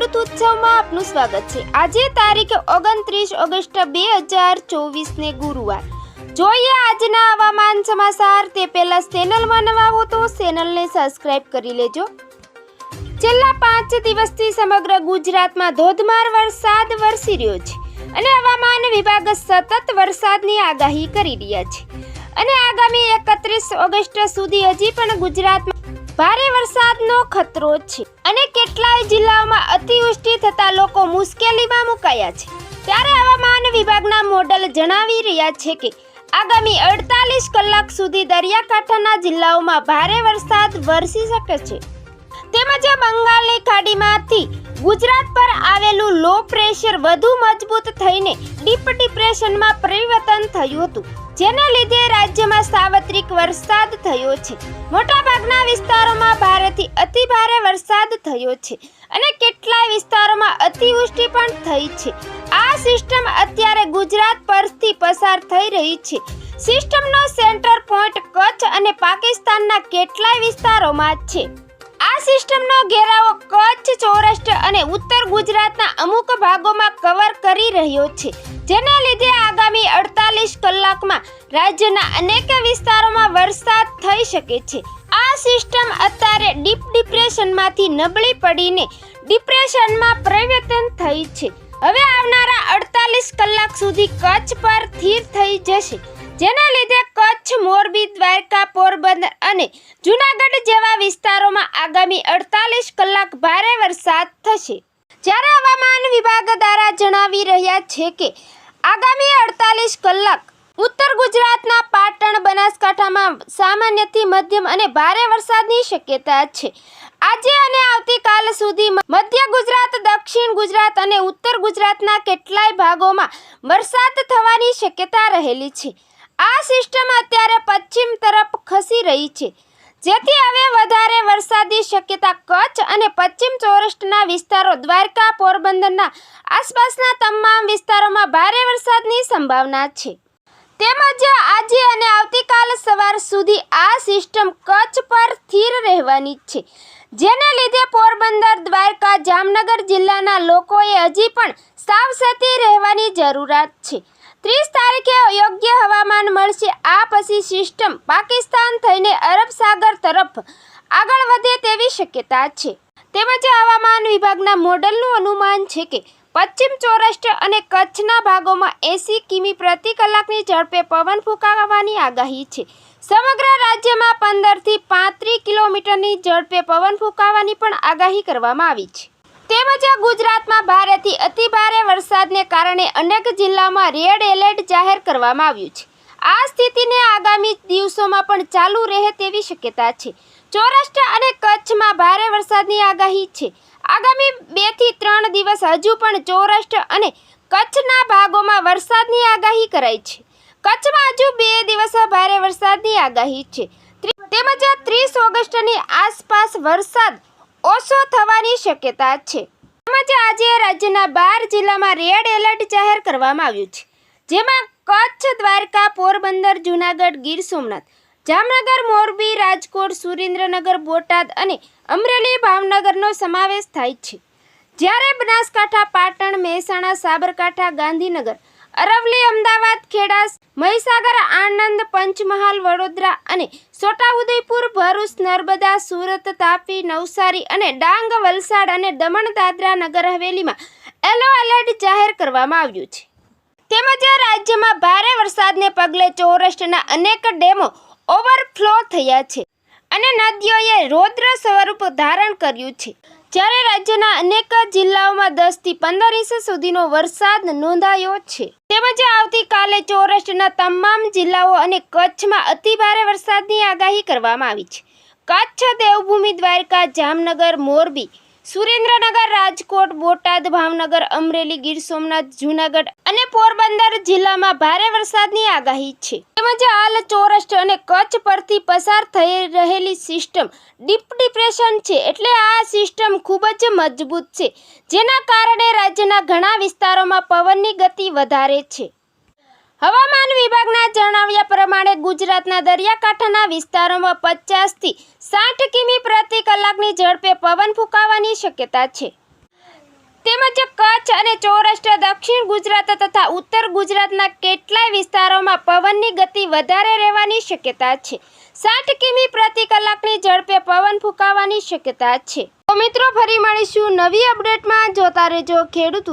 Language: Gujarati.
ખેડૂત ઉત્સવમાં આપનું સ્વાગત છે। આજે તારીખ 29 ઓગસ્ટ 2024 ને ગુરુવાર। જોઈએ આજના હવામાન સમાચાર। તે પહેલા ચેનલમાં નવા હો તો ચેનલને સબસ્ક્રાઇબ કરી લેજો। છેલ્લા 5 દિવસથી સમગ્ર ગુજરાતમાં ધોધમાર વરસાદ વરસી રહ્યો છે અને હવામાન વિભાગ સતત વરસાદની આગાહી કરી રહ્યા છે અને આગામી 31 ઓગસ્ટ સુધી હજી પણ ગુજરાતમાં ભારે વરસાદનો ખતરો છે અને કેટલાય જિલ્લાઓમાં અતિવૃષ્ટિ થતા લોકો મુશ્કેલીમાં મુકાયા છે। ત્યારે હવામાન વિભાગના મોડલ જણાવી રહ્યા છે કે આગામી 48 કલાક સુધી દરિયાકાંઠાના જિલ્લાઓમાં ભારે વરસાદ વરસી શકે છે। તેમજ બંગાળની ખાડીમાંથી ગુજરાત પર આવેલું લો પ્રેશર વધુ મજબૂત થઈને ડીપ ડિપ્રેશનમાં પરિવર્તન થયું હતું, જેને લીધે રાજ્યમાં સાર્વત્રિક વરસાદ થયો છે। મોટાભાગના વિસ્તારોમાં ભારેથી અતિ ભારે વરસાદ થયો છે અને કેટલાય વિસ્તારોમાં અતિવૃષ્ટિ પણ થઈ છે। આ સિસ્ટમ અત્યારે ગુજરાત પરથી પસાર થઈ રહી છે। સિસ્ટમનો સેન્ટર પોઈન્ટ કચ્છ અને પાકિસ્તાનના કેટલાય વિસ્તારોમાં છે। આ સિસ્ટમનો ઘેરાવો કચ્છ, સૌરાષ્ટ્ર અને ઉત્તર ગુજરાતના અમુક ભાગોમાં કવર કરી રહ્યો છે, જેને લીધે આગામી 48 કલાકમાં રાજ્યના અનેક વિસ્તારોમાં વરસાદ થઈ શકે છે। આ સિસ્ટમ અત્યારે ડીપ ડિપ્રેશનમાંથી નબળી પડીને ડિપ્રેશનમાં પરિવર્તન થઈ છે। હવે આવનારા 48 કલાક સુધી કચ્છ પર સ્થિર થઈ જશે, જેના લીધે કચ્છ, મોરબી, દ્વારકા, પોરબંદર અને જૂનાગઢ જેવા વિસ્તારોમાં આગામી 48 કલાક ભારે વરસાદ થશે। જ્યારે હવામાન વિભાગ દ્વારા જણાવી રહ્યા છે કે આગામી 48 કલાક ઉત્તર ગુજરાતના પાટણ, બનાસકાંઠામાં સામાન્યથી મધ્યમ અને ભારે વરસાદની શક્યતા છે। આજે અને આવતીકાલ સુધી મધ્ય ગુજરાત, દક્ષિણ ગુજરાત અને ઉત્તર ગુજરાતના કેટલાય ભાગોમાં વરસાદ થવાની શક્યતા રહેલી છે। આ સિસ્ટમ અત્યારે પશ્ચિમ તરફ ખસી રહી છે, જેથી હવે વધારે વરસાદની શક્યતા કચ્છ અને પશ્ચિમ સૌરાષ્ટ્રના વિસ્તારો, દ્વારકા, પોરબંદરના આસપાસના તમામ વિસ્તારોમાં ભારે વરસાદની સંભાવના છે। તેમજ આજે અને આવતીકાલ સવાર સુધી આ સિસ્ટમ કચ્છ પર સ્થિર રહેવાની છે, જેને લીધે પોરબંદર, દ્વારકા, જામનગર જિલ્લાના લોકોએ હજી પણ સાવચેતી રહેવાની જરૂરિયાત છે। 30 તારીખે યોગ્ય હવામાન મળશે। આ પછી સિસ્ટમ પાકિસ્તાન થઈને અરબ સાગર તરફ આગળ વધે તેવી શક્યતા છે। તેમજ હવામાન વિભાગના મોડલનું અનુમાન છે કે પશ્ચિમ સૌરાષ્ટ્ર અને કચ્છના ભાગોમાં 80 કિમી પ્રતિ કલાકની ઝડપે પવન ફૂંકાવાની આગાહી છે। સમગ્ર રાજ્યમાં 15 થી 35 કિલોમીટરની ઝડપે પવન ફૂંકાવાની પણ આગાહી કરવામાં આવી છે। તેમજ ગુજરાતમાં ભારેથી અતિ ભારે વરસાદને કારણે અનેક જિલ્લામાં રેડ એલર્ટ જાહેર કરવામાં આવ્યું છે। આ સ્થિતિને આગામી દિવસોમાં પણ ચાલુ રહે તેવી શક્યતા છે। સૌરાષ્ટ્ર અને કચ્છમાં ભારે વરસાદની આગાહી છે। આગામી 2 થી 3 દિવસ હજુ પણ સૌરાષ્ટ્ર અને કચ્છના ભાગોમાં વરસાદની આગાહી કરાઈ છે। કચ્છમાં હજુ 2 દિવસ ભારે વરસાદની આગાહી છે। તેમજ 30 ઓગસ્ટની આસપાસ વરસાદ ઓછો થવાની શક્યતા છે। તેમજ આજે રાજ્યના 12 જિલ્લામાં રેડ એલર્ટ જાહેર કરવામાં આવ્યું છે, જેમાં કચ્છ, દ્વારકા, પોરબંદર, જૂનાગઢ, ગીર સોમનાથ, જામનગર, મોરબી, રાજકોટ, સુરેન્દ્રનગર, બોટાદ અને અમરેલી, ભાવનગરનો સમાવેશ થાય છે। જ્યારે બનાસકાંઠા, પાટણ, મહેસાણા, સાબરકાંઠા, ગાંધીનગર, અરવલ્લી, અમદાવાદ, ખેડા, મહીસાગર, આણંદ, પંચમહાલ, વડોદરા અને છોટાઉદેપુર, ભરૂચ, નર્મદા, સુરત, તાપી, નવસારી અને ડાંગ, વલસાડ અને દમણ, દાદરા, નગર હવેલીમાં યલો એલર્ટ જાહેર કરવામાં આવ્યું છે। તેમજ રાજ્યમાં ભારે વરસાદને પગલે સૌરાષ્ટ્રના અનેક ડેમો ઓવરફ્લો થયા છે અને નદીઓએ રૌદ્ર સ્વરૂપ ધારણ કર્યું છે। જ્યારે રાજ્યના અનેક જિલ્લાઓમાં 10 થી 15 ઇંચ સુધીનો વરસાદ નોંધાયો છે। તેમજ આવતીકાલે સૌરાષ્ટ્રના તમામ જિલ્લાઓ અને કચ્છમાં અતિ ભારે વરસાદની આગાહી કરવામાં આવી છે। કચ્છ, દેવભૂમિ, દ્વારકા, જામનગર, મોરબી, સુરેન્દ્રનગર, રાજકોટ, બોટાદ, ભાવનગર, અમરેલી, ગીર સોમનાથ, જૂનાગઢ અને પોરબંદર જિલ્લામાં ભારે વરસાદની આગાહી છે। તેમજ હાલ સૌરાષ્ટ્ર અને કચ્છ પરથી પસાર થઈ રહેલી સિસ્ટમ ડીપ ડિપ્રેશન છે, એટલે આ સિસ્ટમ ખૂબ જ મજબૂત છે, જેના કારણે રાજ્યના ઘણા વિસ્તારોમાં પવનની ગતિ વધારે છે। હવામાન વિભાગના જણાવ્યા પ્રમાણે ગુજરાતના દરિયાકાંઠાના વિસ્તારોમાં 50 થી 60 કિમી પ્રતિ કલાકની ઝડપે પવન ફૂંકાવાની શક્યતા છે। તેમજ કચ્છ અને સૌરાષ્ટ્ર, દક્ષિણ ગુજરાત તથા ઉત્તર ગુજરાતના કેટલાય વિસ્તારોમાં પવનની ગતિ વધારે રહેવાની શક્યતા છે. 60 કિમી પ્રતિ કલાકની ઝડપે પવન ફૂંકાવાની શક્યતા છે. તો મિત્રો, ફરી મળીશું નવી અપડેટમાં. જોતા રહેજો ખેડૂત.